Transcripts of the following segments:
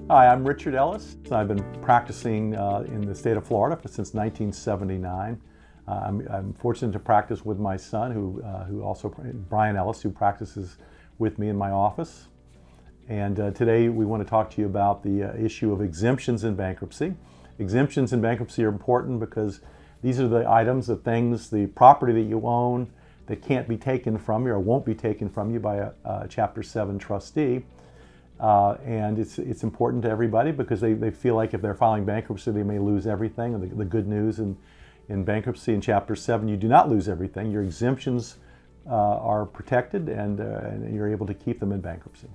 Hi, I'm Richard Ellis. I've been practicing in the state of Florida since 1979. I'm fortunate to practice with my son, who also, Bryan Ellis, who practices with me in my office. And today we want to talk to you about the issue of exemptions in bankruptcy. Exemptions in bankruptcy are important because these are the items, the things, the property that you own that can't be taken from you or won't be taken from you by a Chapter 7 trustee. And it's important to everybody because they feel like if they're filing bankruptcy, they may lose everything. And the good news in bankruptcy in Chapter 7, you do not lose everything. Your exemptions are protected and you're able to keep them in bankruptcy.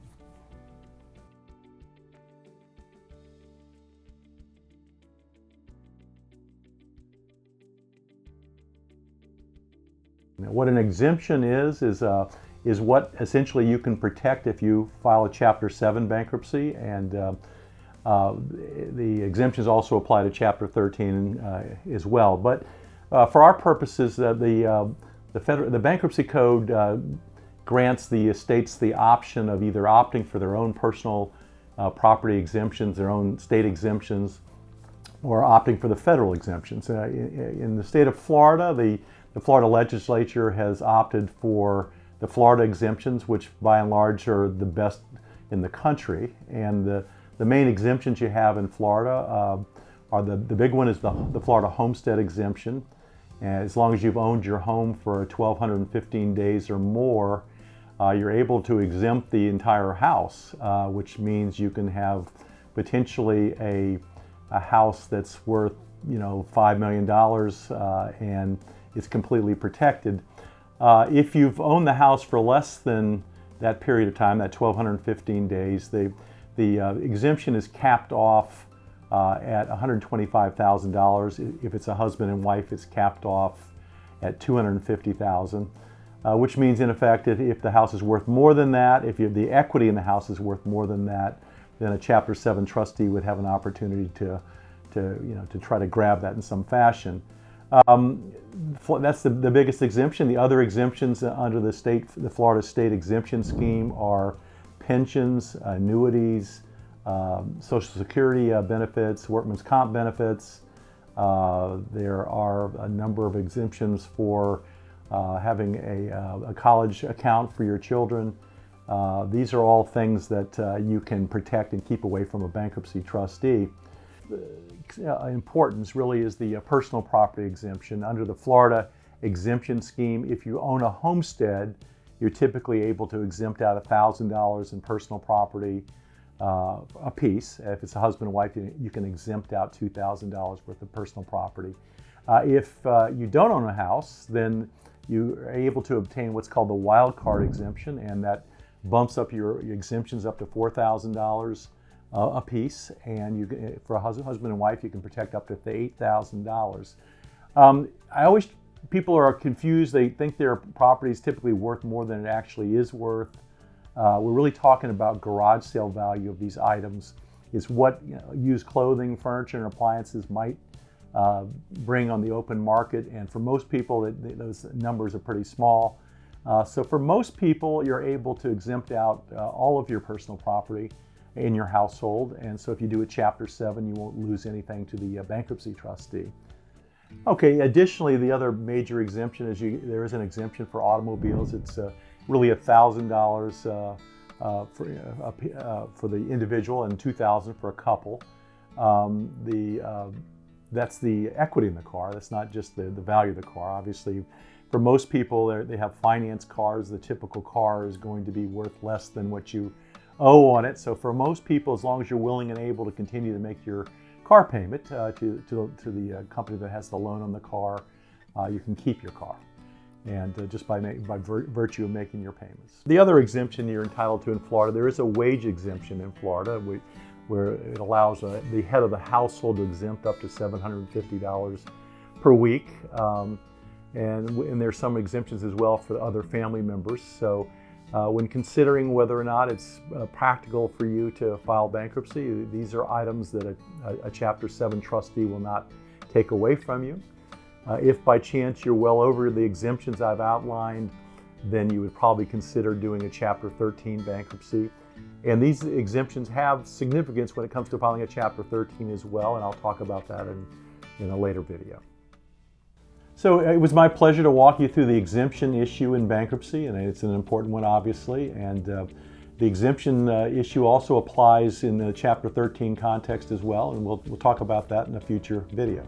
Now, what an exemption is what essentially you can protect if you file a Chapter 7 bankruptcy, and the exemptions also apply to Chapter 13 as well. But for our purposes, the Bankruptcy Code grants the estates the option of either opting for their own personal property exemptions, their own state exemptions, or opting for the federal exemptions. In the state of Florida, the Florida legislature has opted for the Florida exemptions, which by and large are the best in the country. And the main exemptions you have in Florida are the big one is the Florida homestead exemption. And as long as you've owned your home for 1,215 days or more, you're able to exempt the entire house, which means you can have potentially a house that's worth $5 million and it's completely protected. If you've owned the house for less than that period of time, that 1,215 days, the exemption is capped off at $125,000. If it's a husband and wife, it's capped off at $250,000, which means in effect, if the house is worth more than that, if the equity in the house is worth more than that, then a Chapter 7 trustee would have an opportunity to try to grab that in some fashion. That's the biggest exemption. The other exemptions under the Florida State Exemption Scheme are pensions, annuities, Social Security benefits, workman's comp benefits. There are a number of exemptions for having a college account for your children. These are all things that you can protect and keep away from a bankruptcy trustee. Importance really is the personal property exemption. Under the Florida exemption scheme, if you own a homestead, you're typically able to exempt out $1,000 in personal property a piece. If it's a husband and wife, you can exempt out $2,000 worth of personal property. If you don't own a house, then you are able to obtain what's called the wild card exemption, and that bumps up your exemptions up to $4,000 a piece, and for a husband and wife, you can protect up to $8,000. People are confused. They think their property is typically worth more than it actually is worth. We're really talking about garage sale value of these items. Is what used clothing, furniture, and appliances might bring on the open market. And for most people, those numbers are pretty small. So for most people, you're able to exempt out all of your personal property in your household, and so if you do a Chapter 7, you won't lose anything to the bankruptcy trustee. Okay, additionally, the other major exemption is there is an exemption for automobiles. It's really $1,000 for the individual and $2,000 for a couple. That's the equity in the car. That's not just the value of the car. Obviously, for most people, they have finance cars. The typical car is going to be worth less than what you owe on it. So for most people, as long as you're willing and able to continue to make your car payment to the company that has the loan on the car, you can keep your car, and just by virtue of making your payments. The other exemption you're entitled to in Florida, there is a wage exemption in Florida, where it allows the head of the household to exempt up to $750 per week, and there's some exemptions as well for other family members. So when considering whether or not it's practical for you to file bankruptcy, these are items that a Chapter 7 trustee will not take away from you. If by chance you're well over the exemptions I've outlined, then you would probably consider doing a Chapter 13 bankruptcy. And these exemptions have significance when it comes to filing a Chapter 13 as well, and I'll talk about that in a later video. So it was my pleasure to walk you through the exemption issue in bankruptcy, and it's an important one, obviously. And the exemption issue also applies in the Chapter 13 context as well, and we'll talk about that in a future video.